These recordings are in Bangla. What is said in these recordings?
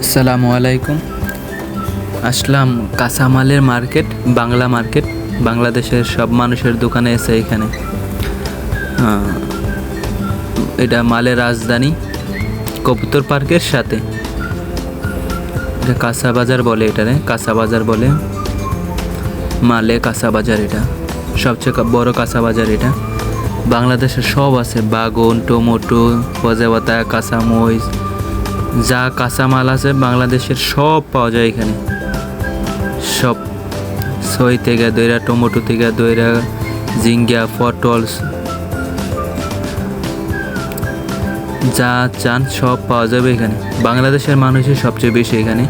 আসসালামু আলাইকুম। আসলাম কাঁচামালের মার্কেট, বাংলা মার্কেট। বাংলাদেশের সব মানুষের দোকানে এসে এখানে। এটা মালের রাজধানী, কবুতর পার্কের সাথে। এটা কাঁচা বাজার বলে, এটারে কাঁচা বাজার বলে। মালে কাঁচা বাজার, এটা সবচেয়ে বড় কাঁচা বাজার। এটা বাংলাদেশের সব আছে, বাগুন, টমেটো, গজাপাতা, কাঁচামরিচ, যা কাঁচামাল আছে বাংলাদেশের সব পাওয়া যায় এখানে। সব সই থেকে দইরা, টমেটো থেকে দইরা, ঝিঙ্গা, পটল, যা চান সব পাওয়া যাবে এখানে। বাংলাদেশের মানুষই সবচেয়ে বেশি এখানে।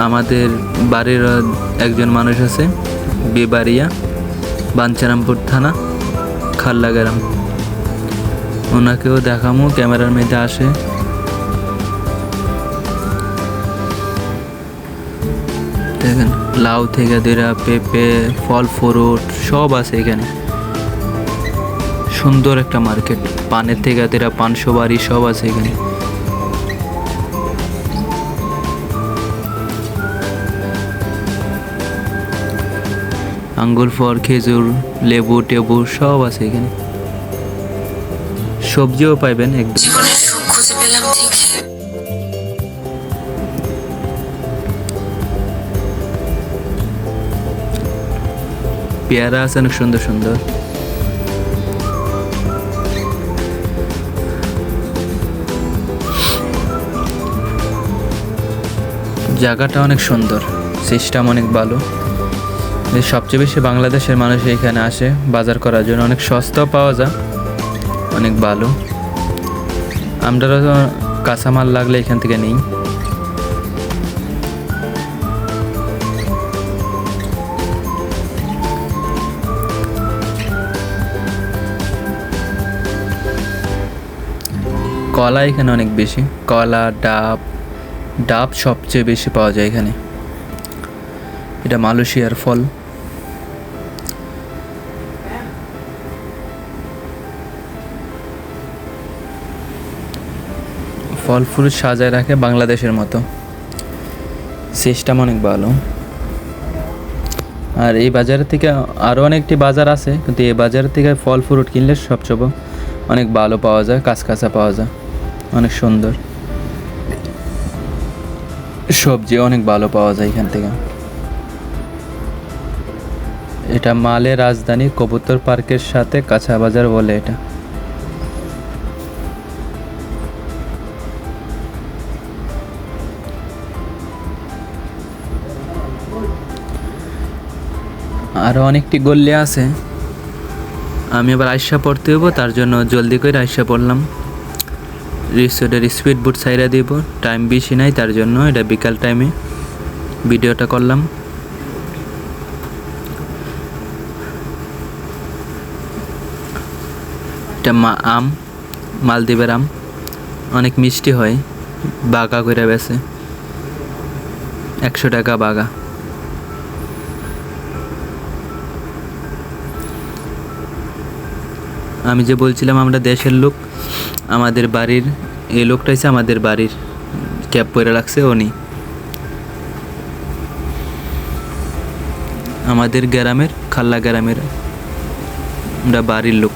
আমাদের বাড়ির একজন মানুষ আছে, বেবাড়িয়া, বাঞ্ছারামপুর থানা, খাল্লা গ্রাম। ওনাকেও দেখামো, ক্যামেরার মধ্যে আসে। দেখেন, লাউ থেকে দেরা, পেঁপে, ফল ফ্রুট সব আছে এখানে। সুন্দর একটা মার্কেট। পানের থেকে দেরা, পান সুপারি সব আছে এখানে। আঙ্গুর, ফল, খেজুর, লেবু টেবু সব আছে এখানে। সবজিও পাইবেন একদম। পেয়ারা আছে অনেক সুন্দর সুন্দর। জায়গাটা অনেক সুন্দর, সিস্টেম অনেক ভালো। সবচেয়ে বেশি বাংলাদেশের মানুষ এখানে আসে বাজার করার জন্য। অনেক সস্তাও পাওয়া যায়, অনেক ভালো। আমরা কাঁচামাল লাগলে এখান থেকে নিই। কলা এখানে অনেক বেশি। কলা, ডাব, ডাব সবচেয়ে বেশি পাওয়া যায় এখানে। এটা মালয়েশিয়ার ফল। ফল ফুল সাজায় রাখে বাংলাদেশের মতো। সিস্টেম অনেক ভালো। আর এই বাজারের থেকে আরও অনেকটি বাজার আছে, কিন্তু এই বাজারের থেকে ফল ফ্রুট কিনলে সবচেয়ে অনেক ভালো পাওয়া যায়, কাঁচা পাওয়া যায়, অনেক সুন্দর। সবজি অনেক ভালো পাওয়া যায় এখান থেকে। এটা মালের রাজধানী, কবুতর পার্কের সাথে কাঁচা বাজার বলে এটা। আরও অনেকটি গল্লি আছে। আমি আবার আইসা পড়তে হবো, তার জন্য জলদি করে আইসা পড়লাম। রিসোর্টের স্পিড বোট সাইরা দিব, টাইম বেশি নাই, তার জন্য এটা বিকাল টাইমে ভিডিওটা করলাম। এটা আম, মালদ্বীপের আম, অনেক মিষ্টি হয়। বাগা করে বেছে, 100 টাকা বাগা। আমি যে বলছিলাম আমরা দেশের লোক, আমাদের বাড়ির এই লোকটা হচ্ছে আমাদের বাড়ির, ক্যাপ পরে রাখছে উনি। আমাদের গ্রামের, খাল্লা গ্রামের আমরা বাড়ির লোক।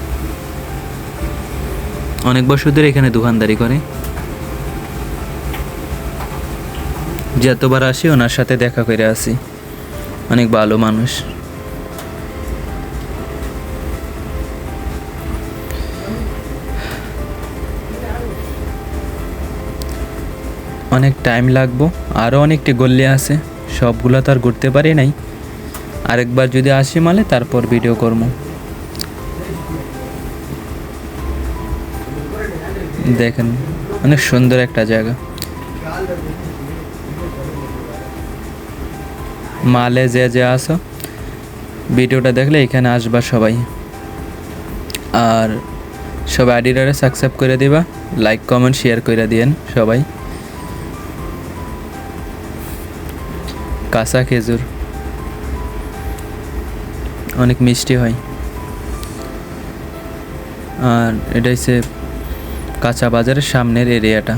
অনেক বছর ধরে এখানে দোকানদারি করে। যতবার আসি ওনার সাথে দেখা করে আসি, অনেক ভালো মানুষ। অনেক টাইম লাগবো, আরও অনেকটি গল্লি আছে, সবগুলো তো আর ঘুরতে পারি নাই। আরেকবার যদি আসি মালে তারপর ভিডিও করবো। দেখেন, অনেক সুন্দর একটা জায়গা। মালে যে আসো, ভিডিওটা দেখলে এখানে আসবা সবাই। আর সবাই আইডিটারে সাবস্ক্রাইব করে দিবা, লাইক কমেন্ট শেয়ার করে দিয়েন সবাই। কাঁচা খেজুর অনেক মিষ্টি হয়। আর এটা হচ্ছে কাঁচা বাজারের সামনের এরিয়াটা।